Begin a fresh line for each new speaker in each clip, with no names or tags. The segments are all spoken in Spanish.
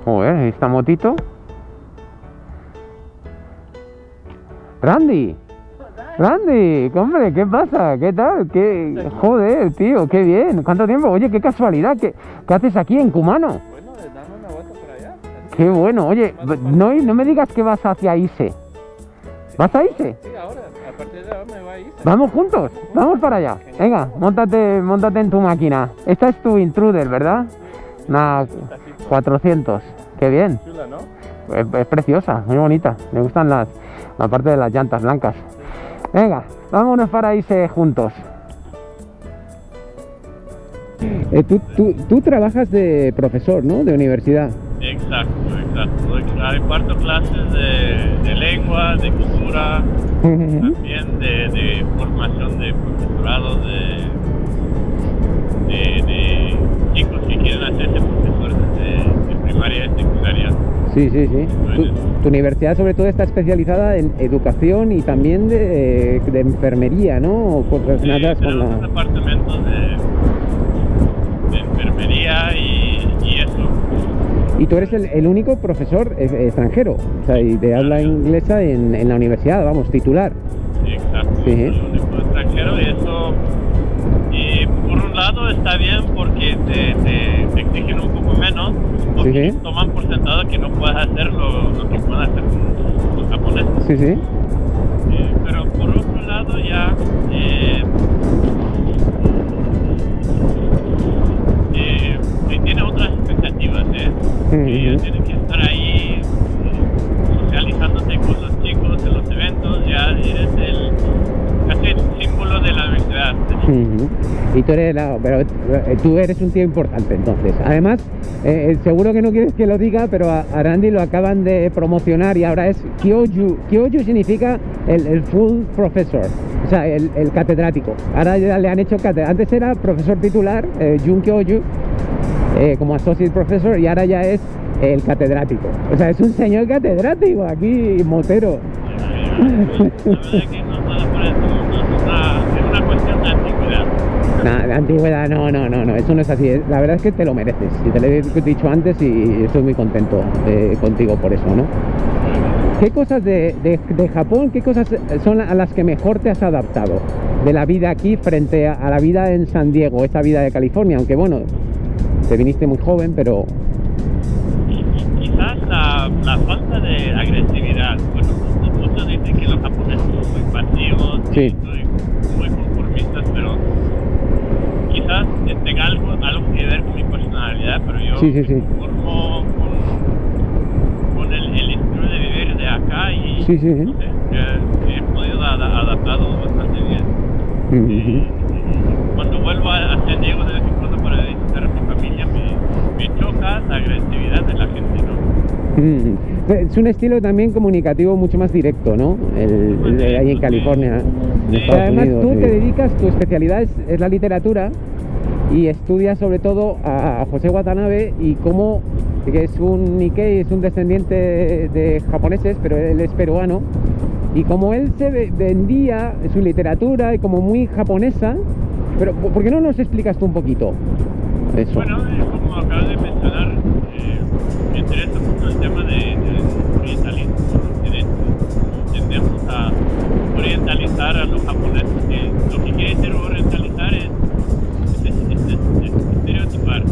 Joder, esta motito. Randy, hombre, ¿qué pasa? ¿Qué tal? Joder, tío, qué bien. ¿Cuánto tiempo? Oye, qué casualidad. ¿Qué haces aquí en Cumano?
Bueno, dame una vuelta por allá.
Qué bueno. Oye, no me digas que vas hacia ISE. ¿Vas a ISE?
Sí, ahora, a partir de ahora me voy a ISE.
Vamos juntos, vamos para allá. Venga, móntate en tu máquina. Esta es tu Intruder, ¿verdad? Una 400. Qué bien.
Chula, ¿no?
Es preciosa, muy bonita. Me gustan la parte de las llantas blancas. Venga, vámonos para ISE juntos. Tú trabajas de profesor, ¿no? De universidad.
Exacto. Imparto clases de lengua, de cultura, también de formación de profesorado, de chicos que quieren hacerse profesores de primaria y secundaria.
Sí. Tu universidad sobre todo está especializada en educación y también de enfermería, ¿no?
Relacionadas con los departamentos de enfermería y eso.
Y tú eres el único profesor extranjero, o sea, y de habla inglesa en la universidad, vamos, titular.
Exacto,
Sí.
el único extranjero, y eso, por un lado está bien porque te exigen un poco menos, porque
Sí.
toman por sentado que no puedes hacer lo que pueden hacer los japoneses.
Sí.
Pero por otro lado ya tiene otras expectativas, que ya tienen que estar ahí socializándote con los chicos en los eventos, ya eres casi el símbolo de la universidad.
Y tú eres un tío importante, entonces. Además, seguro que no quieres que lo diga, pero a Randy lo acaban de promocionar y ahora es Kyoju. Kyoju significa el full professor, o sea, el catedrático. Ahora ya le han hecho antes era profesor titular, Jun Kyoju, como associate professor, y ahora ya es el catedrático. O sea, es un señor catedrático aquí, motero.
La verdad que no puedo poner es una cuestión de antigüedad.
Nah, de antigüedad, no, eso no es así. La verdad es que te lo mereces. Y te lo he dicho antes y estoy muy contento contigo por eso, ¿no? ¿Qué cosas de Japón, qué cosas son a las que mejor te has adaptado de la vida aquí frente a la vida en San Diego, esta vida de California? Aunque bueno, te viniste muy joven, pero...
Quizás la falta de agresividad. Bueno, muchos dicen que los japoneses son muy pasivos,
Sí.
muy conformistas, pero quizás tenga algo que ver con mi personalidad, pero yo
Sí.
me conformo con el estilo de vivir de acá y
Sí.
no sé, he podido adaptado bastante bien. Cuando vuelvo a San Diego de vez en cuando para visitar a mi familia, me choca la agresividad de la gente, ¿no?
Es un estilo también comunicativo mucho más directo, ¿no? El de ahí en California, en Estados Además, Unidos. Tú te dedicas, tu especialidad es la literatura y estudias sobre todo a José Watanabe y cómo, que es un Nikkei, es un descendiente de japoneses, pero él es peruano, y como él se vendía su literatura y como muy japonesa. Pero, ¿por qué no nos explicas tú un poquito eso?
Bueno, como acabas de mencionar, me interesa mucho el tema del orientalismo por occidente. Tendemos a orientalizar a los japoneses, que lo que quiere decir orientalizar es estereotipar.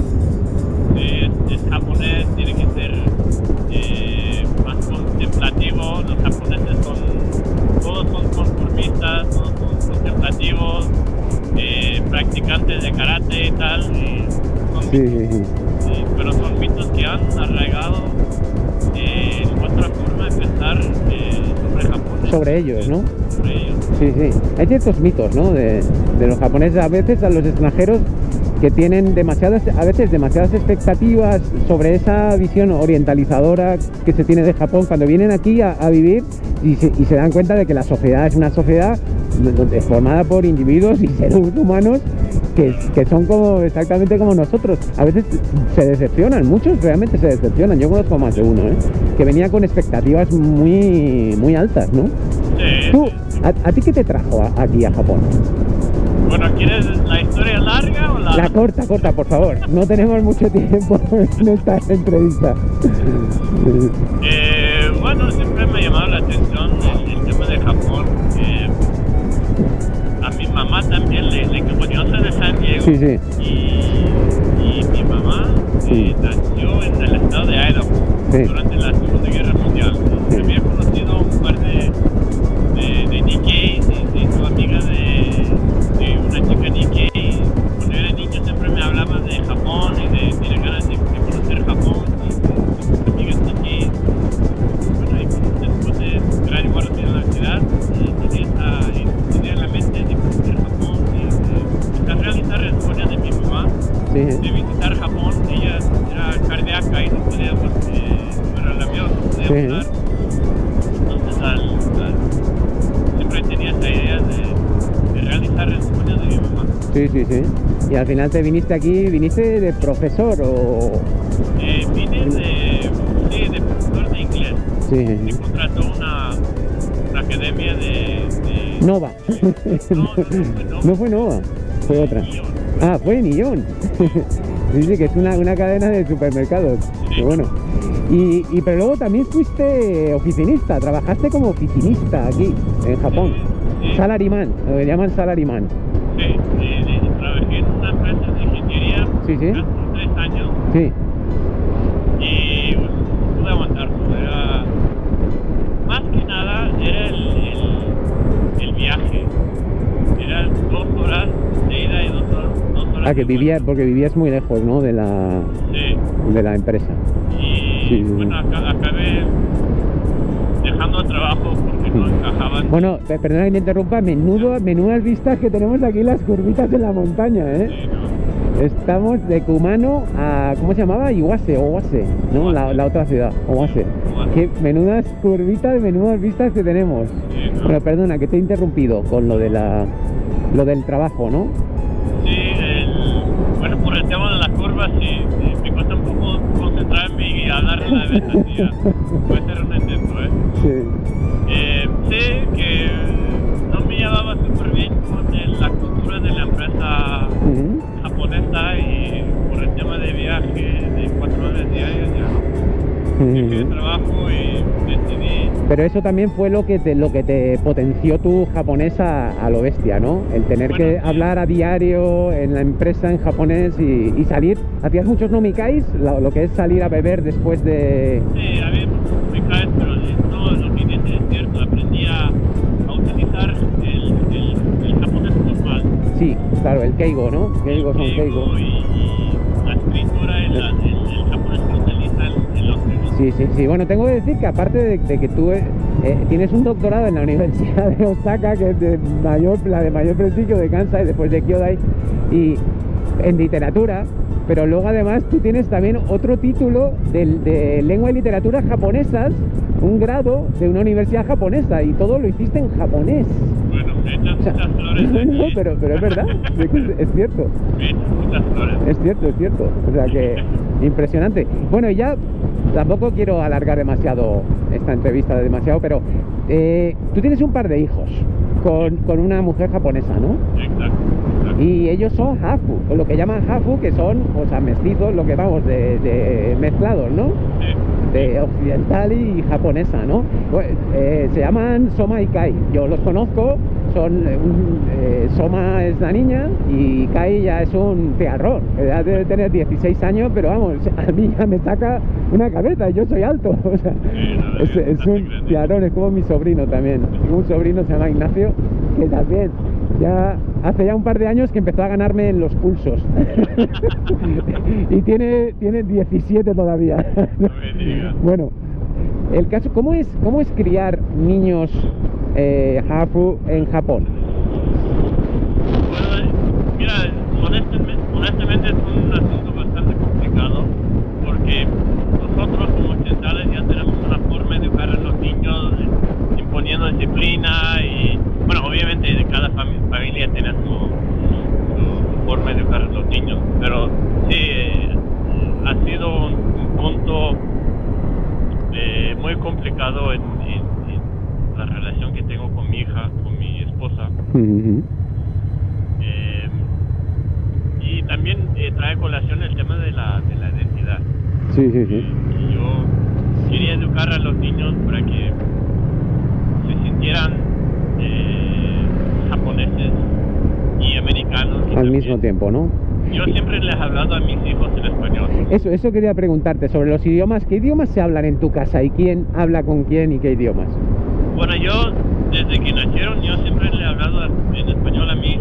Es japonés, tiene que ser más contemplativo. Los japoneses todos son conformistas, todos son contemplativos, practicantes de karate y tal, pero son mitos que han arraigado otra forma de pensar sobre Japón.
Sobre ellos, ¿no?
Sobre ellos.
Sí. Hay ciertos mitos, ¿no? De los japoneses, a veces a los extranjeros que tienen a veces demasiadas expectativas sobre esa visión orientalizadora que se tiene de Japón cuando vienen aquí a vivir y se dan cuenta de que la sociedad es una sociedad formada por individuos y seres humanos que son exactamente como nosotros. A veces se decepcionan, muchos realmente se decepcionan. Yo conozco más de uno, que venía con expectativas muy altas, ¿no?
Sí.
¿A ti qué te trajo aquí a Japón?
Bueno, ¿quieres la historia larga o la...?
La corta, por favor. No tenemos mucho tiempo en esta entrevista.
Bueno, siempre me ha llamado la atención el tema de Japón. A mi mamá también como yo soy de San Diego.
Sí, sí.
Y mi mamá nació en el estado de Idaho durante la Segunda Guerra Mundial.
Sí.
Había conocido un par de Nikkeis y su amiga de una chica Nikkei. Cuando era niño siempre me hablaba de Japón y de ganas de conocer Japón y sus amigas Nikkei. Bueno, y después de graduarme de la universidad tenía en la mente de conocer Japón y de realizar el sueño de mi mamá de visitar Japón. Ella era cardíaca y no podía para el avión, no podía volar. Entonces siempre tenía esa idea de realizar el sueño de mi mamá.
Sí. Y al final te viniste aquí, ¿viniste de profesor o...?
Vine de profesor de inglés.
Sí.
Me contrató una academia de
Nova. No fue Nova, fue otra.
Nillon.
Ah, fue Nillon. Sí, que es una cadena de supermercados.
Sí.
Qué bueno. Pero luego también fuiste oficinista, trabajaste como oficinista aquí, en Japón.
Sí.
Salaryman, lo que llaman salaryman.
Sí, trabajé en una empresa de ingeniería
Sí.
casi 3 años
Sí.
y pues, pude aguantar. Era, más que nada era el viaje. Eran 2 horas de ida y 2 horas
Ah, que porque vivías muy lejos, ¿no? De la empresa.
Y
Sí.
bueno, acabé dejando el trabajo porque no encajaban.
Bueno, perdona que me interrumpa, menudas vistas que tenemos aquí las curvitas en la montaña, ¿eh?
Sí, ¿no?
Estamos de Kumano a, ¿cómo se llamaba? Owase, ¿no? La otra ciudad, Owase. Qué menudas curvitas, menudas vistas que tenemos.
Sí, ¿no?
Pero perdona, que te he interrumpido con lo del trabajo, ¿no?
Sí, bueno, por el tema de las curvas, sí, me cuesta un poco concentrarme y hablar a la vez así. Puede ser un intento, ¿eh?
Sí.
Sé que no me llevaba súper bien con la cultura de la empresa japonesa y por el tema de viaje de 4 horas diarias ya dejé de trabajo y decidí.
Pero eso también fue lo que te potenció tu japonés a lo bestia, ¿no? El tener que hablar a diario en la empresa en japonés y salir. ¿Hacías muchos nomikais? Lo que es salir a beber después de...
Sí, había muchos nomikais, pero lo que dices es cierto. Aprendí a utilizar el japonés formal.
Sí, claro, el keigo, ¿no? Keigo son keigo.
Y la escritura, el japonés que utiliza el otro.
Sí. Bueno, tengo que decir que aparte de que tú tienes un doctorado en la Universidad de Osaka, que es la de mayor prestigio de Kansai, después de Kyodai, y en literatura, pero luego además tú tienes también otro título de lengua y literatura japonesas, un grado de una universidad japonesa, y todo lo hiciste en japonés.
Bueno, hechas muchas flores.
No, pero es verdad, es cierto.
Muchas flores.
Es cierto. O sea que impresionante. Bueno, y ya tampoco quiero alargar demasiado esta entrevista, pero tú tienes un par de hijos con una mujer japonesa, ¿no?
Exacto.
Y ellos son hafu, o lo que llaman hafu, que son, o sea, mestizos, lo que vamos, de mezclados, ¿no?
Sí.
De occidental y japonesa, ¿no? Pues, se llaman Soma y Kai. Yo los conozco, Soma es la niña y Kai ya es un tiarrón. Ya debe tener 16 años, pero vamos, a mí ya me saca una cabeza, yo soy alto. O sea, es un tiarrón, es como mi sobrino también. Tengo un sobrino, se llama Ignacio, que también ya hace ya un par de años que empezó a ganarme en los pulsos. Y tiene 17 todavía.
No me digas.
Bueno, el caso, ¿cómo es criar niños hafu en Japón?
Bueno, mira, honestamente es un asunto bastante complicado porque nosotros como occidentales ya tenemos una forma de educar a los niños imponiendo disciplina y, bueno, obviamente cada familia tiene su forma de educar a los niños, pero sí, ha sido un punto muy complicado en la relación que tengo con mi hija, con mi esposa.
Sí, sí, sí.
Y yo quería educar a los niños para que se sintieran japoneses y americanos. Y
Al mismo tiempo, ¿no?
yo siempre les he hablado a mis hijos en español.
Eso quería preguntarte sobre los idiomas. ¿Qué idiomas se hablan en tu casa y quién habla con quién y qué idiomas?
Bueno, yo desde que nacieron yo siempre le he hablado en español a mis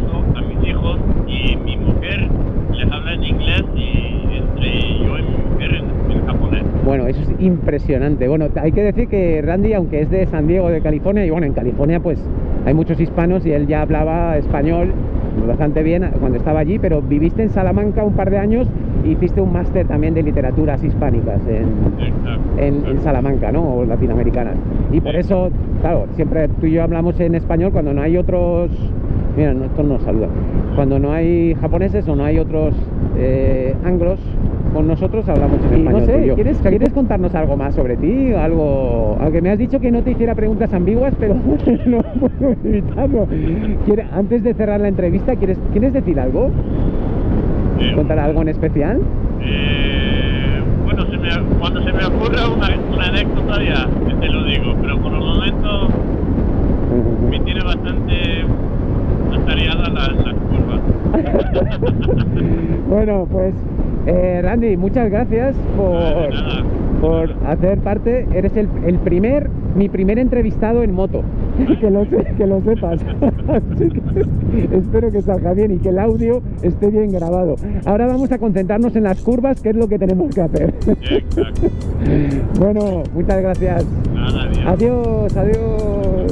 hijos y mi mujer les habla en inglés y entre yo y mi mujer en japonés.
Bueno, eso es impresionante. Bueno, hay que decir que Randy, aunque es de San Diego, de California, y bueno, en California pues hay muchos hispanos y él ya hablaba español bastante bien cuando estaba allí, pero viviste en Salamanca un par de años y hiciste un máster también de literaturas hispánicas en Salamanca, ¿no? O latinoamericanas. Y por eso, claro, siempre tú y yo hablamos en español cuando no hay otros... Mira, esto nos saluda. Cuando no hay japoneses o no hay otros anglos con nosotros, hablamos en español. No sé, ¿quieres contarnos algo más sobre ti? Algo, aunque me has dicho que no te hiciera preguntas ambiguas, pero no puedo evitarlo. Antes de cerrar la entrevista, ¿quieres decir algo? ¿Contar algo en especial?
Bueno, cuando se me ocurre una anécdota ya te lo digo, pero por el momento me tiene bastante atareada las curvas.
Bueno, pues Randy, muchas gracias por hacer parte. Eres mi primer entrevistado en moto. Que lo sepas. Así que espero que salga bien y que el audio esté bien grabado. Ahora vamos a concentrarnos en las curvas, que es lo que tenemos que hacer.
Exacto.
Bueno, muchas gracias.
Nada, adiós.
Adiós.